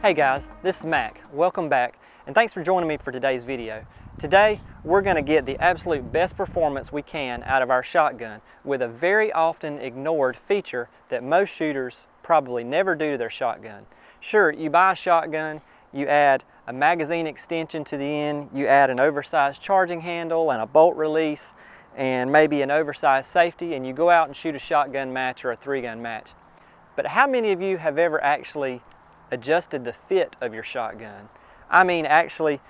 Hey guys, this is Mac. Welcome back and thanks for joining me for today's video. Today we're going to get the absolute best performance we can out of our shotgun with a very often ignored feature that most shooters probably never do to their shotgun. Sure, you buy a shotgun, you add a magazine extension to the end, you add an oversized charging handle and a bolt release and maybe an oversized safety, and you go out and shoot a shotgun match or a 3-gun match. But how many of you have ever actually adjusted the fit of your shotgun? I mean actually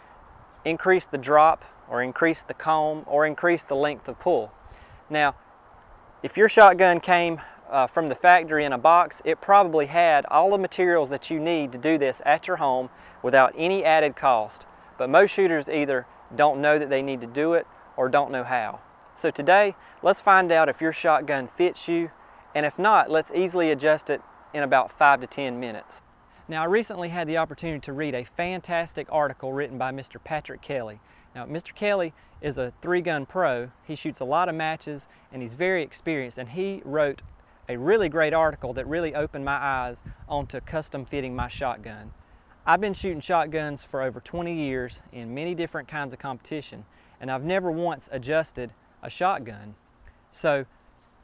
increase the drop or increase the comb or increase the length of pull. Now if your shotgun came from the factory in a box, it probably had all the materials that you need to do this at your home without any added cost. But most shooters either don't know that they need to do it or don't know how. So today let's find out if your shotgun fits you, and if not, let's easily adjust it in about 5 to 10 minutes. Now I recently had the opportunity to read a fantastic article written by Mr. Patrick Kelly. Now Mr. Kelly is a 3-gun pro. He shoots a lot of matches and he's very experienced, and he wrote a really great article that really opened my eyes onto custom fitting my shotgun. I've been shooting shotguns for over 20 years in many different kinds of competition, and I've never once adjusted a shotgun. So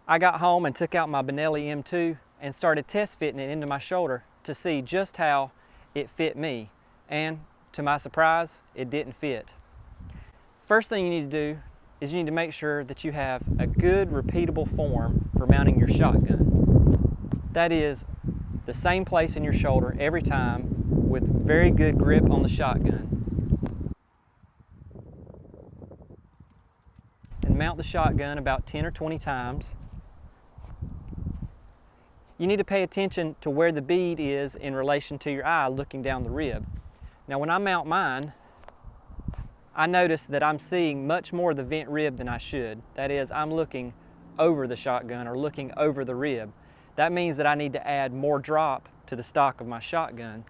I got home and took out my BENELLI M2 and started test fitting it into my shoulder to see just how it fit me, and to my surprise, it didn't fit. First thing you need to do is you need to make sure that you have a good repeatable form for mounting your shotgun. That is the same place in your shoulder every time with very good grip on the shotgun. And mount the shotgun about 10 or 20 times. You need to pay attention to where the bead is in relation to your eye looking down the rib. Now when I mount mine, I notice that I'm seeing much more of the vent rib than I should. That is, I'm looking over the shotgun or looking over the rib. That means that I need to add more drop to the stock of my shotgun.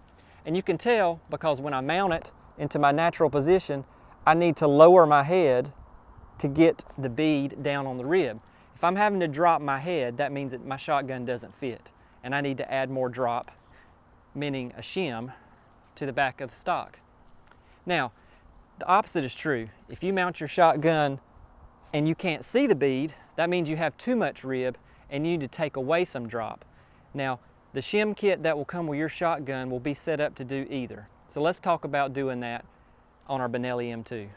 And you can tell because when I mount it into my natural position, I need to lower my head to get the bead down on the rib. If I'm having to drop my head, that means that my shotgun doesn't fit, and I need to add more drop, meaning a shim, to the back of the stock. Now, the opposite is true. If you mount your shotgun and you can't see the bead, that means you have too much rib and you need to take away some drop. Now, the shim kit that will come with your shotgun will be set up to do either. So let's talk about doing that on our BENELLI M2.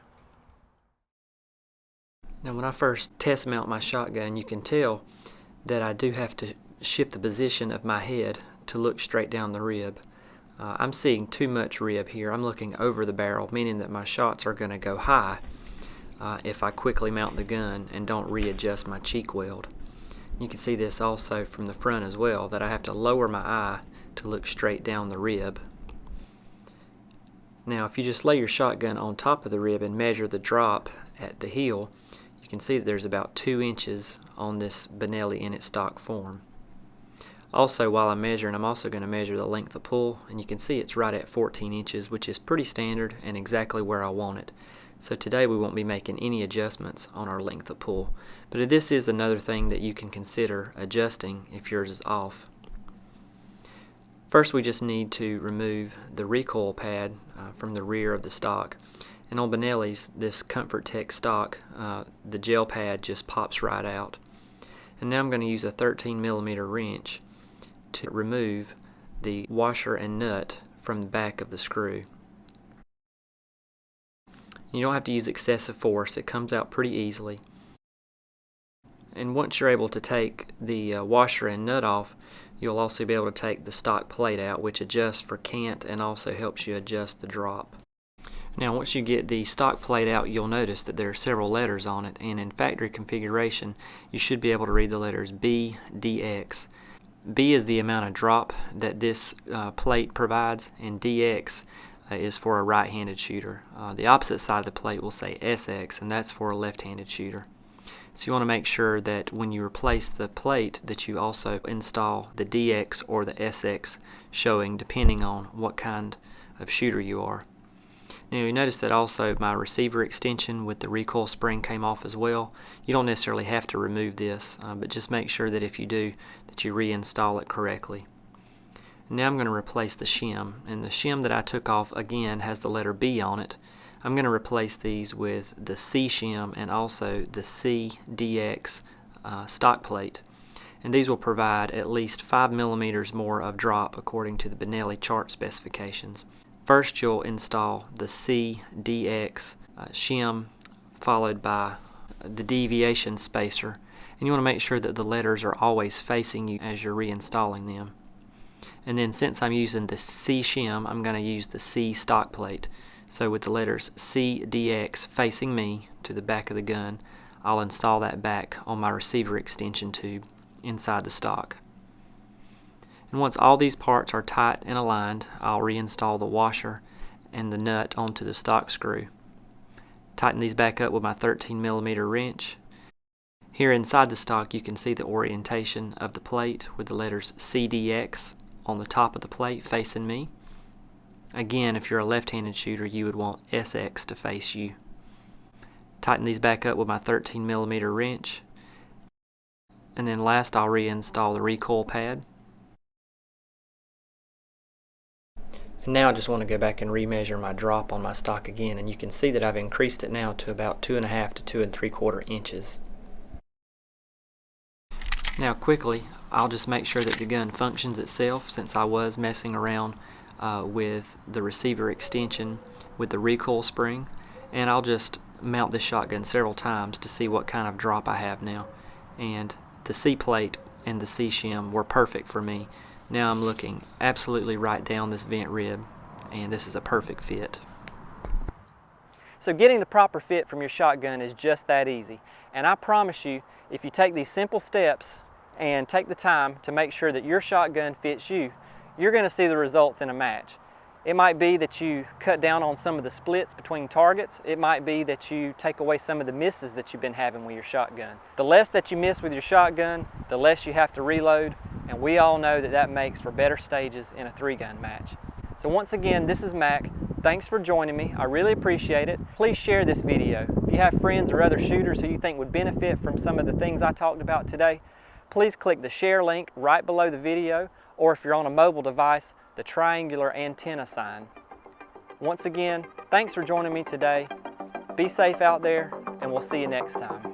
Now when I first test mount my shotgun, you can tell that I do have to shift the position of my head to look straight down the rib. I'm seeing too much rib here. I'm looking over the barrel, meaning that my shots are going to go high if I quickly mount the gun and don't readjust my cheek weld. You can see this also from the front as well, that I have to lower my eye to look straight down the rib. Now if you just lay your shotgun on top of the rib and measure the drop at the heel, you can see that there's about 2 inches on this BENELLI in its stock form. Also, while I'm measuring, I'm also going to measure the length of pull, and you can see it's right at 14 inches, which is pretty standard and exactly where I want it. So today we won't be making any adjustments on our length of pull, but this is another thing that you can consider adjusting if yours is off. First, we just need to remove the recoil pad from the rear of the stock. And on BENELLI's, this Comfort Tech stock, the gel pad just pops right out. And now I'm going to use a 13mm wrench to remove the washer and nut from the back of the screw. You don't have to use excessive force, it comes out pretty easily. And once you're able to take the washer and nut off, you'll also be able to take the stock plate out, which adjusts for cant and also helps you adjust the drop. Now once you get the stock plate out, you'll notice that there are several letters on it, and in factory configuration you should be able to read the letters B, DX. B is the amount of drop that this plate provides, and DX is for a right-handed shooter. The opposite side of the plate will say SX, and that's for a left-handed shooter. So you want to make sure that when you replace the plate that you also install the DX or the SX showing, depending on what kind of shooter you are. Now you notice that also my receiver extension with the recoil spring came off as well. You don't necessarily have to remove this, but just make sure that if you do, that you reinstall it correctly. Now I'm going to replace the shim, and the shim that I took off again has the letter B on it. I'm going to replace these with the C shim and also the CDX stock plate, and these will provide at least 5 millimeters more of drop according to the BENELLI chart specifications. First you'll install the CDX shim, followed by the deviation spacer, and you want to make sure that the letters are always facing you as you're reinstalling them. And then since I'm using the C shim, I'm going to use the C stock plate. So with the letters CDX facing me to the back of the gun, I'll install that back on my receiver extension tube inside the stock. And once all these parts are tight and aligned, I'll reinstall the washer and the nut onto the stock screw. Tighten these back up with my 13mm wrench. Here inside the stock you can see the orientation of the plate with the letters CDX on the top of the plate facing me. Again, if you're a left-handed shooter, you would want SX to face you. Tighten these back up with my 13mm wrench. And then last I'll reinstall the recoil pad. And now I just want to go back and remeasure my drop on my stock again, and you can see that I've increased it now to about 2.5 to 2 3/4 inches. Now quickly, I'll just make sure that the gun functions itself, since I was messing around with the receiver extension with the recoil spring, and I'll just mount this shotgun several times to see what kind of drop I have now. And the C plate and the C shim were perfect for me. Now I'm looking absolutely right down this vent rib, and this is a perfect fit. So getting the proper fit from your shotgun is just that easy, and I promise you, if you take these simple steps and take the time to make sure that your shotgun fits you, you're going to see the results in a match. It might be that you cut down on some of the splits between targets. It might be that you take away some of the misses that you've been having with your shotgun. The less that you miss with your shotgun, the less you have to reload, and we all know that that makes for better stages in a 3-gun match. So once again, this is Mac. Thanks for joining me. I really appreciate it. Please share this video. If you have friends or other shooters who you think would benefit from some of the things I talked about today, please click the share link right below the video, or if you're on a mobile device, the triangular antenna sign. Once again, thanks for joining me today. Be safe out there, and we'll see you next time.